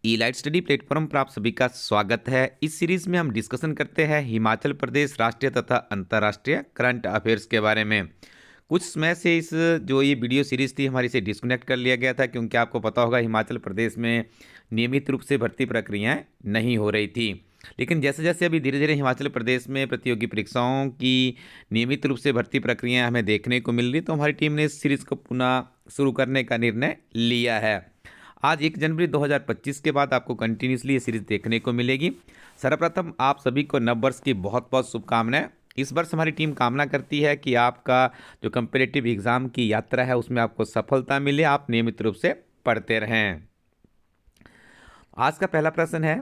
ई light study platform पर आप सभी का स्वागत है। इस सीरीज में हम डिस्कशन करते हैं हिमाचल प्रदेश राष्ट्रीय तथा अंतर्राष्ट्रीय करंट अफेयर्स के बारे में। कुछ समय से इस जो ये वीडियो सीरीज थी हमारी से डिस्कनेक्ट कर लिया गया था, क्योंकि आपको पता होगा हिमाचल प्रदेश में नियमित रूप से भर्ती प्रक्रियाएं नहीं हो रही थी। लेकिन जैसे जैसे अभी धीरे धीरे हिमाचल प्रदेश में प्रतियोगी परीक्षाओं की नियमित रूप से भर्ती प्रक्रियाएं हमें देखने को मिल रही, तो हमारी टीम ने इस सीरीज को पुनः शुरू करने का निर्णय लिया है। आज 1 जनवरी 2025 के बाद आपको कंटिन्यूसली ये सीरीज देखने को मिलेगी। सर्वप्रथम आप सभी को नव वर्ष की बहुत बहुत शुभकामनाएं। इस वर्ष हमारी टीम कामना करती है कि आपका जो कंपेटिटिव एग्जाम की यात्रा है उसमें आपको सफलता मिले, आप नियमित रूप से पढ़ते रहें। आज का पहला प्रश्न है,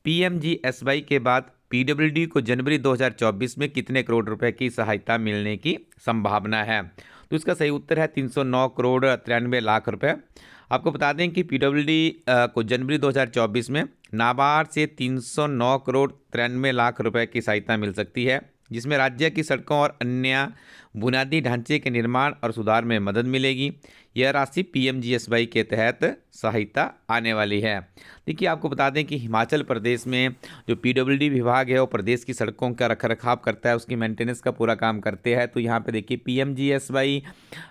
पीएमजीएसवाई के बाद पीडब्ल्यूडी को जनवरी 2024 में कितने करोड़ रुपए की सहायता मिलने की संभावना है? तो इसका सही उत्तर है 309 करोड़ 93 लाख रुपए। आपको बता दें कि पीडब्ल्यूडी को जनवरी 2024 में नाबार्ड से 309 करोड़ 93 लाख रुपए की सहायता मिल सकती है, जिसमें राज्य की सड़कों और अन्य बुनियादी ढांचे के निर्माण और सुधार में मदद मिलेगी। यह राशि पीएमजीएसवाई के तहत सहायता आने वाली है। देखिए, आपको बता दें कि हिमाचल प्रदेश में जो पीडब्ल्यूडी विभाग है वो प्रदेश की सड़कों का रखरखाव करता है, उसकी मेंटेनेंस का पूरा काम करते हैं। तो यहाँ पे देखिए पीएमजीएसवाई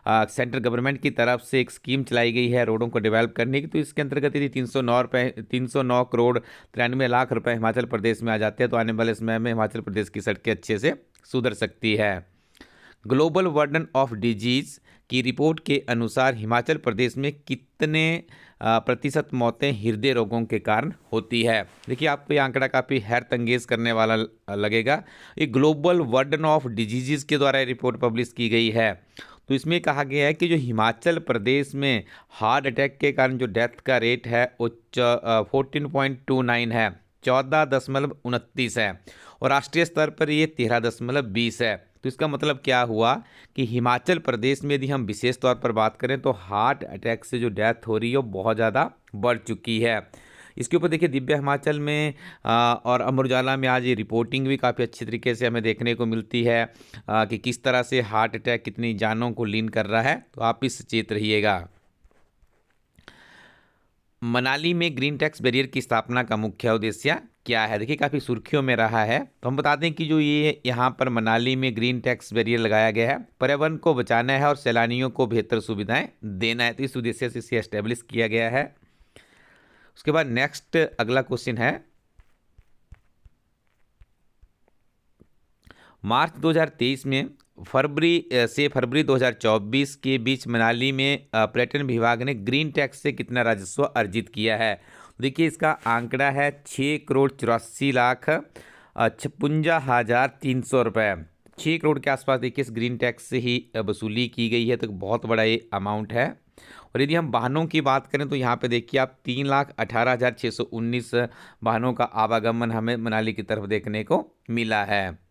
सेंट्रल गवर्नमेंट की तरफ से एक स्कीम चलाई गई है रोडों को डेवलप करने की। तो इसके अंतर्गत यदि 309 करोड़ 93 लाख रुपए हिमाचल प्रदेश में आ जाते हैं तो आने वाले समय में हिमाचल प्रदेश की सड़कें अच्छे से सुधर सकती है। ग्लोबल बर्डन ऑफ डिजीज की रिपोर्ट के अनुसार हिमाचल प्रदेश में कितने प्रतिशत मौतें हृदय रोगों के कारण होती है? देखिए, आपको ये आंकड़ा काफ़ी हैरतअंगेज करने वाला लगेगा। ये ग्लोबल बर्डन ऑफ डिजीजेस के द्वारा रिपोर्ट पब्लिश की गई है। तो इसमें कहा गया है कि जो हिमाचल प्रदेश में हार्ट अटैक के कारण जो डेथ का रेट है वो 14.29 है, 14.29 है, और राष्ट्रीय स्तर पर ये 13.20 है। तो इसका मतलब क्या हुआ कि हिमाचल प्रदेश में यदि हम विशेष तौर पर बात करें तो हार्ट अटैक से जो डेथ हो रही है वो बहुत ज़्यादा बढ़ चुकी है। इसके ऊपर देखिए दिव्य हिमाचल में और अमर उजाला में आज ये रिपोर्टिंग भी काफ़ी अच्छी तरीके से हमें देखने को मिलती है कि किस तरह से हार्ट अटैक कितनी जानों को लीन कर रहा है। तो आप भी सचेत रहिएगा। मनाली में ग्रीन टैक्स बैरियर की स्थापना का मुख्य उद्देश्य क्या है? देखिए, काफ़ी सुर्खियों में रहा है। तो हम बता दें कि जो ये यहाँ पर मनाली में ग्रीन टैक्स बैरियर लगाया गया है, पर्यावरण को बचाना है और सैलानियों को बेहतर सुविधाएं देना है। तो इस उद्देश्य से इसे एस्टेब्लिश किया गया है। उसके बाद नेक्स्ट अगला क्वेश्चन है, मार्च 2023 में फरवरी 2024 के बीच मनाली में पर्यटन विभाग ने ग्रीन टैक्स से कितना राजस्व अर्जित किया है? देखिए, इसका आंकड़ा है 6,84,56,300 रुपये। 6 करोड़ के आसपास देखिए इस ग्रीन टैक्स से ही वसूली की गई है। तो बहुत बड़ा ये अमाउंट है। और यदि हम वाहनों की बात करें तो यहाँ पे देखिए आप 3,18,619 वाहनों का आवागमन हमें मनाली की तरफ देखने को मिला है।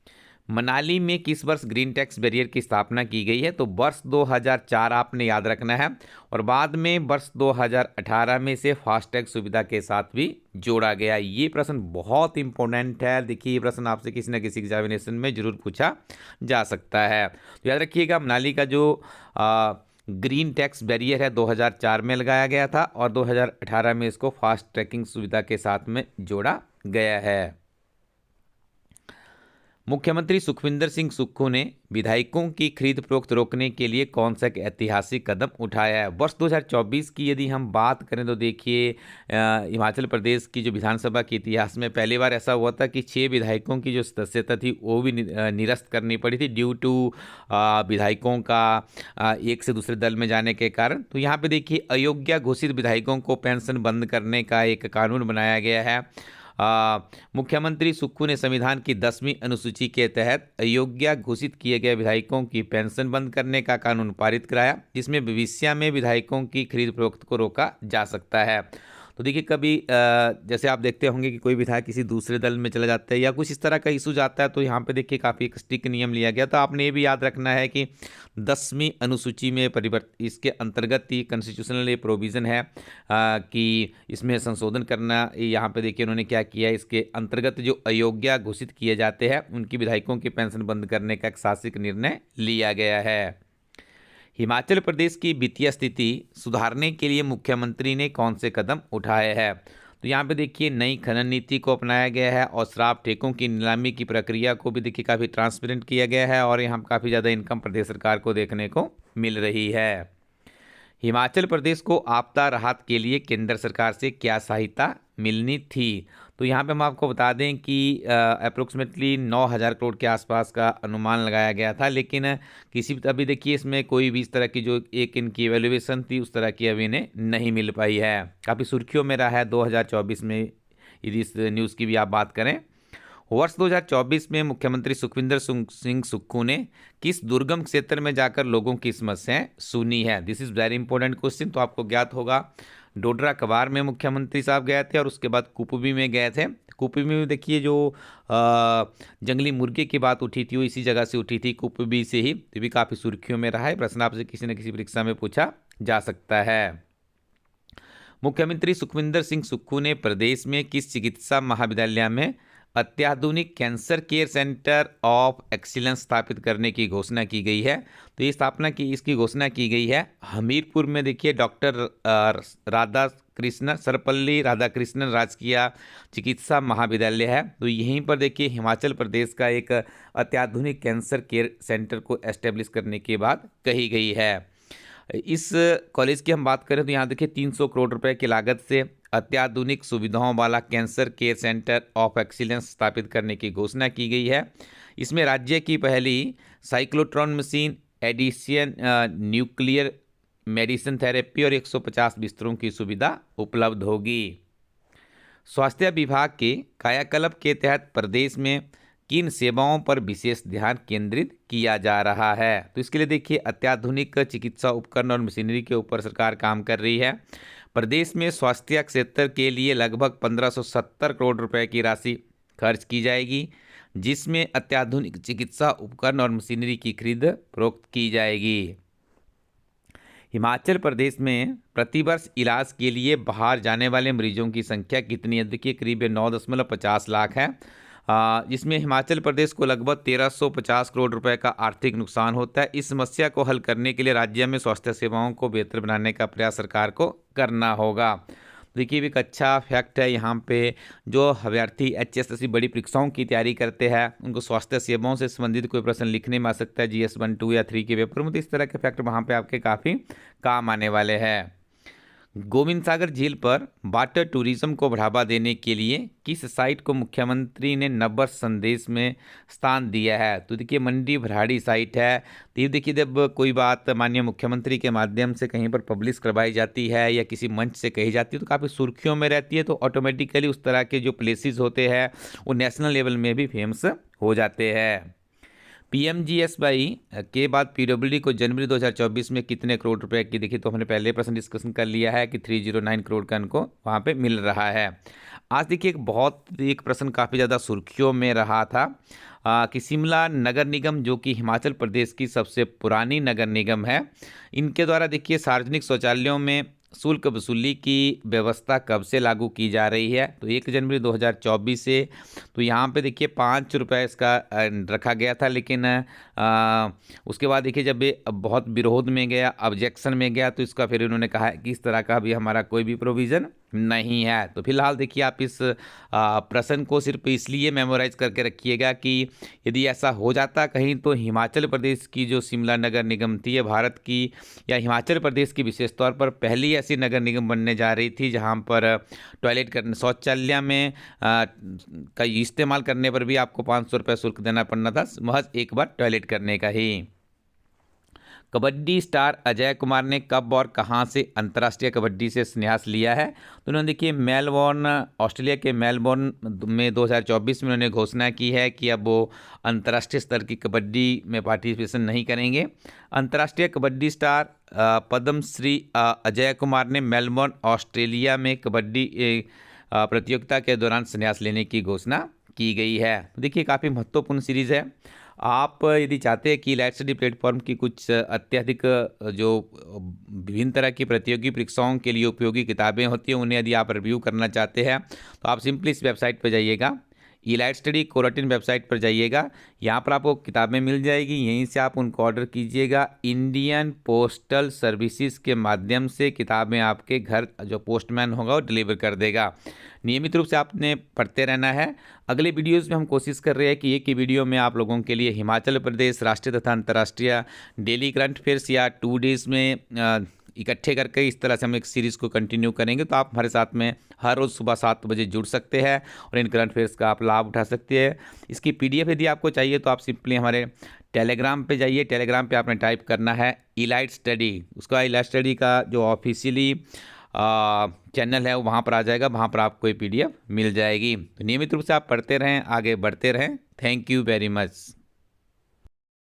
मनाली में किस वर्ष ग्रीन टैक्स बैरियर की स्थापना की गई है? तो वर्ष 2004 आपने याद रखना है, और बाद में वर्ष 2018 में से फास्टैग सुविधा के साथ भी जोड़ा गया। ये प्रश्न बहुत इंपॉर्टेंट है। देखिए, ये प्रश्न आपसे किसी न किसी एग्जामिनेशन में जरूर पूछा जा सकता है। तो याद रखिएगा, मनाली का जो ग्रीन टैक्स बैरियर है 2004 में लगाया गया था और 2018 में इसको फास्ट ट्रैकिंग सुविधा के साथ में जोड़ा गया है। मुख्यमंत्री सुखविंदर सिंह सुक्खू ने विधायकों की खरीद फरोख्त रोकने के लिए कौन सा एक ऐतिहासिक कदम उठाया है? वर्ष 2024 की यदि हम बात करें तो देखिए हिमाचल प्रदेश की जो विधानसभा के इतिहास में पहली बार ऐसा हुआ था कि 6 विधायकों की जो सदस्यता थी वो भी निरस्त करनी पड़ी थी ड्यू टू विधायकों का एक से दूसरे दल में जाने के कारण। तो यहाँ पे देखिए अयोग्य घोषित विधायकों को पेंशन बंद करने का एक कानून बनाया गया है। मुख्यमंत्री सुक्खू ने संविधान की 10वीं अनुसूची के तहत अयोग्य घोषित किए गए विधायकों की पेंशन बंद करने का कानून पारित कराया, जिसमें भविष्य में विधायकों की खरीद फरोख्त को रोका जा सकता है। तो देखिए, कभी जैसे आप देखते होंगे कि कोई विधायक किसी दूसरे दल में चला जाता है या कुछ इस तरह का इशू जाता है, तो यहाँ पे देखिए काफ़ी एक स्ट्रिक्ट नियम लिया गया। तो आपने ये भी याद रखना है कि 10वीं अनुसूची में इसके अंतर्गत ही कॉन्स्टिट्यूशनल ये प्रोविज़न है कि इसमें संशोधन करना। यहाँ पे देखिए उन्होंने क्या किया, इसके अंतर्गत जो अयोग्य घोषित किए जाते हैं उनकी विधायकों की पेंशन बंद करने का एक शासकीय निर्णय लिया गया है। हिमाचल प्रदेश की वित्तीय स्थिति सुधारने के लिए मुख्यमंत्री ने कौन से कदम उठाए हैं? तो यहाँ पे देखिए नई खनन नीति को अपनाया गया है और शराब ठेकों की नीलामी की प्रक्रिया को भी देखिए काफ़ी ट्रांसपेरेंट किया गया है और यहाँ काफ़ी ज़्यादा इनकम प्रदेश सरकार को देखने को मिल रही है। हिमाचल प्रदेश को आपदा राहत के लिए केंद्र सरकार से क्या सहायता मिलनी थी? तो यहाँ पे हम आपको बता दें कि अप्रोक्सीमेटली 9,000 करोड़ के आसपास का अनुमान लगाया गया था, लेकिन किसी भी अभी देखिए इसमें कोई भी इस तरह की जो एक इनकी एवेल्युएशन थी उस तरह की अभी इन्हें नहीं मिल पाई है। काफ़ी सुर्खियों में रहा है 2024 में यदि इस न्यूज़ की भी आप बात करें। वर्ष 2024 में मुख्यमंत्री सुखविंदर सिंह सुक्खू ने किस दुर्गम क्षेत्र में जाकर लोगों की समस्याएं सुनी है? This is very important question. तो आपको ज्ञात होगा डोडरा कबार में मुख्यमंत्री साहब गए थे और उसके बाद कुपवी में गए थे। कुपवी में देखिए जो जंगली मुर्गे की बात उठी थी वो इसी जगह से उठी थी, कुपवी से ही। तो भी काफ़ी सुर्खियों में रहा है, प्रश्न आपसे किसी न किसी परीक्षा में पूछा जा सकता है। मुख्यमंत्री सुखविंदर सिंह सुक्खू ने प्रदेश में किस चिकित्सा महाविद्यालय में अत्याधुनिक cancer care centre of excellence स्थापित करने की घोषणा की गई है? तो ये इसकी घोषणा की गई है हमीरपुर में। देखिए डॉक्टर राधा कृष्ण सर्वपल्ली राधाकृष्णन राजकीय चिकित्सा महाविद्यालय है। तो यहीं पर देखिए हिमाचल प्रदेश का एक अत्याधुनिक कैंसर केयर सेंटर को एस्टेब्लिश करने की बात कही गई है। इस कॉलेज की हम बात करें तो यहाँ देखिए 300 करोड़ रुपए की लागत से अत्याधुनिक सुविधाओं वाला cancer care centre of excellence स्थापित करने की घोषणा की गई है। इसमें राज्य की पहली साइक्लोट्रॉन मशीन, एडिशियन न्यूक्लियर मेडिसिन थेरेपी और 150 बिस्तरों की सुविधा उपलब्ध होगी। स्वास्थ्य विभाग के कायाकल्प के तहत प्रदेश में किन सेवाओं पर विशेष ध्यान केंद्रित किया जा रहा है? तो इसके लिए देखिए अत्याधुनिक चिकित्सा उपकरण और मशीनरी के ऊपर सरकार काम कर रही है। प्रदेश में स्वास्थ्य क्षेत्र के लिए लगभग 1570 करोड़ रुपए की राशि खर्च की जाएगी, जिसमें अत्याधुनिक चिकित्सा उपकरण और मशीनरी की खरीद फरोख्त की जाएगी। हिमाचल प्रदेश में प्रतिवर्ष इलाज के लिए बाहर जाने वाले मरीजों की संख्या कितनी है? देखिए करीब 9.50 लाख है, जिसमें हिमाचल प्रदेश को लगभग 1350 करोड़ रुपए का आर्थिक नुकसान होता है। इस समस्या को हल करने के लिए राज्य में स्वास्थ्य सेवाओं को बेहतर बनाने का प्रयास सरकार को करना होगा। देखिए एक अच्छा फैक्ट है यहाँ पे, जो अभ्यर्थी HSSC बड़ी परीक्षाओं की तैयारी करते हैं उनको स्वास्थ्य सेवाओं से संबंधित कोई प्रश्न लिखने में आ सकता है GS 1, 2 या 3 के पेपर में। तो इस तरह के फैक्ट वहाँ पे आपके काफ़ी काम आने वाले हैं। गोविंद सागर झील पर वाटर टूरिज्म को बढ़ावा देने के लिए किस साइट को मुख्यमंत्री ने नववर्ष संदेश में स्थान दिया है? तो देखिए मंडी भराड़ी साइट है। तो ये देखिए जब कोई बात माननीय मुख्यमंत्री के माध्यम से कहीं पर पब्लिश करवाई जाती है या किसी मंच से कही जाती है तो काफ़ी सुर्खियों में रहती है, तो ऑटोमेटिकली उस तरह के जो प्लेसेस होते हैं वो नेशनल लेवल में भी फेमस हो जाते हैं। PMGSY के बाद PWD को जनवरी 2024 में कितने करोड़ रुपए की, देखिए तो हमने पहले प्रश्न डिस्कशन कर लिया है कि 309 करोड़ का इनको वहाँ पे मिल रहा है। आज देखिए एक प्रश्न काफ़ी ज़्यादा सुर्खियों में रहा था कि शिमला नगर निगम जो कि हिमाचल प्रदेश की सबसे पुरानी नगर निगम है, इनके द्वारा देखिए सार्वजनिक शौचालयों में शुल्क वसूली की व्यवस्था कब से लागू की जा रही है? तो 1 जनवरी 2024 से। तो यहाँ पे देखिए 5 रुपये इसका रखा गया था, लेकिन उसके बाद देखिए जब ये बहुत विरोध में गया, ऑब्जेक्शन में गया, तो इसका फिर इन्होंने कहा कि इस तरह का भी हमारा कोई भी प्रोविज़न नहीं है। तो फिलहाल देखिए आप इस प्रश्न को सिर्फ इसलिए मेमोराइज करके रखिएगा कि यदि ऐसा हो जाता कहीं तो हिमाचल प्रदेश की जो शिमला नगर निगम थी, ये भारत की या हिमाचल प्रदेश की विशेष तौर पर पहली ऐसी नगर निगम बनने जा रही थी जहां पर टॉयलेट करने शौचालय में का इस्तेमाल करने पर भी आपको 500 रुपये शुल्क देना पड़ना था, महज एक बार टॉयलेट करने का ही। कबड्डी स्टार अजय कुमार ने कब और कहां से अंतर्राष्ट्रीय कबड्डी से संन्यास लिया है? तो उन्होंने देखिए मेलबोर्न, ऑस्ट्रेलिया के मेलबोर्न में 2024 में उन्होंने घोषणा की है कि अब वो अंतर्राष्ट्रीय स्तर की कबड्डी में पार्टिसिपेशन नहीं करेंगे। अंतर्राष्ट्रीय कबड्डी स्टार पद्मश्री अजय कुमार ने मेलबोर्न ऑस्ट्रेलिया में कबड्डी प्रतियोगिता के दौरान संन्यास लेने की घोषणा की गई है। देखिए काफ़ी महत्वपूर्ण सीरीज़ है। आप यदि चाहते हैं कि लाइट स्टडी प्लेटफॉर्म की कुछ अत्यधिक जो विभिन्न तरह की प्रतियोगी परीक्षाओं के लिए उपयोगी किताबें होती हैं उन्हें यदि आप रिव्यू करना चाहते हैं तो आप सिंपली इस वेबसाइट पर जाइएगा इलाइट स्टडी कोराटिन वेबसाइट पर जाइएगा, यहाँ पर आपको किताबें मिल जाएगी, यहीं से आप उनको ऑर्डर कीजिएगा। इंडियन पोस्टल सर्विसेज के माध्यम से किताबें आपके घर जो पोस्टमैन होगा वो डिलीवर कर देगा। नियमित रूप से आपने पढ़ते रहना है। अगले वीडियोज़ में हम कोशिश कर रहे हैं कि एक ही वीडियो में आप लोगों के लिए हिमाचल प्रदेश राष्ट्रीय तथा अंतर्राष्ट्रीय डेली करंट अफेयर्स या 2 डेज़ में इकट्ठे करके इस तरह से हम एक सीरीज़ को कंटिन्यू करेंगे। तो आप हमारे साथ में हर रोज़ सुबह 7 बजे जुड़ सकते हैं और इन करंट अफेयर्स का आप लाभ उठा सकते हैं। इसकी पीडीएफ यदि आपको चाहिए तो आप सिंपली हमारे टेलीग्राम पे जाइए। टेलीग्राम पे आपने टाइप करना है इलाइट स्टडी, उसका इलाइट स्टडी का जो ऑफिशियली चैनल है वो वहाँ पर आ जाएगा, वहाँ पर आपको ये पीडीएफ मिल जाएगी। तो नियमित रूप से आप पढ़ते रहें, आगे बढ़ते रहें। Thank you very much.